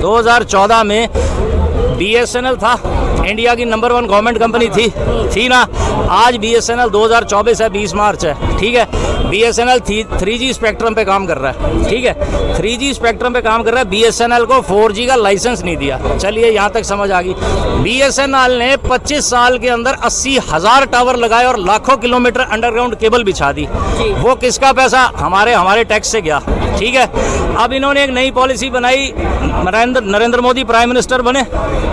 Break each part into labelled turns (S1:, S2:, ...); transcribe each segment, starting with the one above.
S1: 2014 में BSNL था, India की नंबर 1 गवर्नमेंट कंपनी थी ना। आज BSNL 2024 है, 20 मार्च है, ठीक है। BSNL 3G स्पेक्ट्रम पे काम कर रहा है, ठीक है। 3G स्पेक्ट्रम पे काम कर रहा है। BSNL को 4G का लाइसेंस नहीं दिया। चलिए यहाँ तक समझ आ गई। BSNL ने 25 साल के अंदर 80,000 टावर लगाए और लाखों किलोमीटर अंडरग्राउंड केबल बिछा दी। वो किसका पैसा? हमारे टैक्स से गया, ठीक है। अब इन्होंने एक नई पॉलिसी बनाई, नरेंद्र मोदी प्राइम मिनिस्टर बने,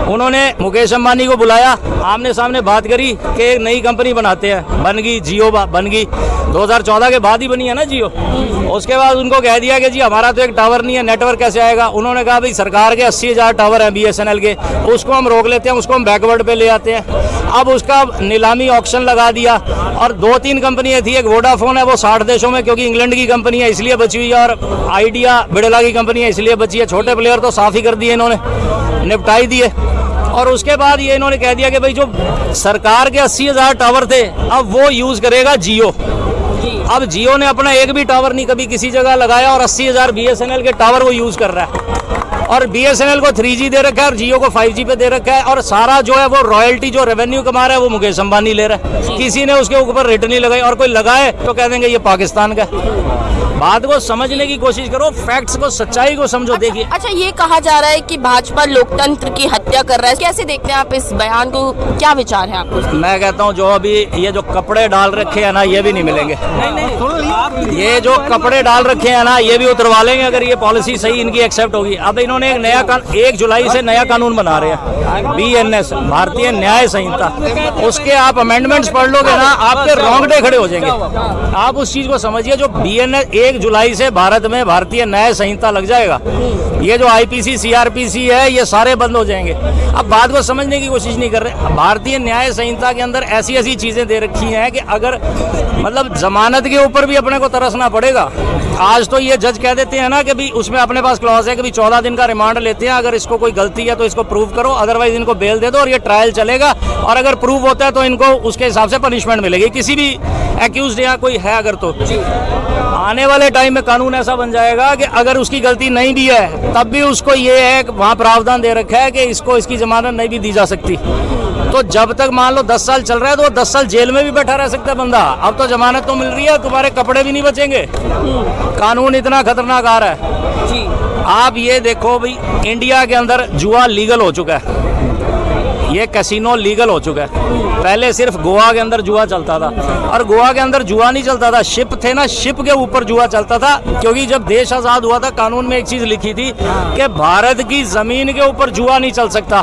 S1: उन्होंने मुकेश अंबानी को बुलाया, आमने सामने बात करी कि एक नई कंपनी बनाते हैं। बन गई जियो, बन गई 2014 के बाद ही बनी है ना जियो। उसके बाद उनको कह दिया कि जी हमारा तो एक टावर नहीं है, नेटवर्क कैसे आएगा? उन्होंने कहा भाई सरकार के 80,000 टावर हैं BSNL के, उसको हम रोक लेते हैं, उसको हम बैकवर्ड पे ले आते हैं। अब उसका नीलामी ऑक्शन लगा दिया और 2-3 कंपनियां थी। एक वोडाफोन है, वो 60 देशों में, क्योंकि इंग्लैंड की कंपनी है इसलिए बची हुई है, और आइडिया बिड़ला की कंपनी है इसलिए बची है। छोटे प्लेयर तो साफ ही कर दिए इन्होंने, निपटाई दिए। और उसके बाद ये इन्होंने कह दिया कि भाई जो सरकार के 80,000 टावर थे अब वो यूज करेगा जियो। अब जियो ने अपना एक भी टावर नहीं कभी किसी जगह लगाया और 80,000 BSNL के टावर वो यूज कर रहा है। और BSNL को 3G दे रखा है और जियो को 5G पे दे रखा है। और सारा जो है वो रॉयल्टी, जो रेवेन्यू कमा रहा है वो मुकेश अंबानी ले रहा है। किसी ने उसके ऊपर रेट नहीं लगाई, और कोई लगाए तो कह देंगे ये पाकिस्तान का। बात को समझने की कोशिश करो, फैक्ट्स को, सच्चाई को समझो। देखिए,
S2: अच्छा ये कहा जा रहा है कि भाजपा लोकतंत्र की हत्या कर रहा है, कैसे देखते हैं आप इस बयान को? क्या विचार है आपको?
S1: मैं कहता हूँ जो अभी ये जो कपड़े डाल रखे हैं ना, ये भी नहीं मिलेंगे। ये जो कपड़े डाल रखे हैं ना, ये भी उतरवा लेंगे अगर ये पॉलिसी सही इनकी एक्सेप्ट होगी। अब इन्होंने एक नया 1 जुलाई से नया कानून बना रहे हैं, BNS, भारतीय न्याय संहिता। उसके आप अमेंडमेंट्स पढ़ लोगे ना, आपके रोंगटे खड़े हो जाएंगे। आप उस चीज को समझिए, जो BNS 1 जुलाई से भारत में भारतीय न्याय संहिता लग जाएगा। ये जो IPC CRPC है ये सारे बंद हो जाएंगे। अब बात को समझने की कोशिश नहीं कर रहे। भारतीय न्याय संहिता के अंदर ऐसी ऐसी चीजें दे रखी हैं कि अगर मतलब जमानत के ऊपर भी अपने को तरसना पड़ेगा। आज तो ये जज कह देते हैं ना कि भी उसमें अपने पास क्लॉज है कि भी 14 दिन का रिमांड लेते हैं, अगर इसको कोई गलती है तो इसको प्रूव करो, अदरवाइज इनको बेल दे दो और ये ट्रायल चलेगा। और अगर प्रूव होता है तो इनको उसके हिसाब से पनिशमेंट मिलेगी, किसी भी एक्यूज्ड या कोई है अगर। तो आने वाले टाइम में कानून ऐसा बन जाएगा कि अगर उसकी गलती नहीं भी है तब भी उसको ये है कि वहाँ प्रावधान दे रखा है कि इसको इसकी जमानत नहीं भी दी जा सकती। तो जब तक मान लो 10 साल चल रहा है तो वो 10 साल जेल में भी बैठा रह सकता है बंदा। अब तो जमानत तो मिल रही है, तुम्हारे कपड़े भी नहीं बचेंगे। कानून इतना खतरनाक आ रहा है। आप ये देखो भाई, इंडिया के अंदर जुआ लीगल हो चुका है, ये कैसीनो लीगल हो चुका है। पहले सिर्फ गोवा के अंदर जुआ चलता था, और गोवा के अंदर जुआ नहीं चलता था, शिप थे ना, शिप के ऊपर जुआ चलता था। क्योंकि जब देश आजाद हुआ था कानून में एक चीज लिखी थी कि भारत की जमीन के ऊपर जुआ नहीं चल सकता।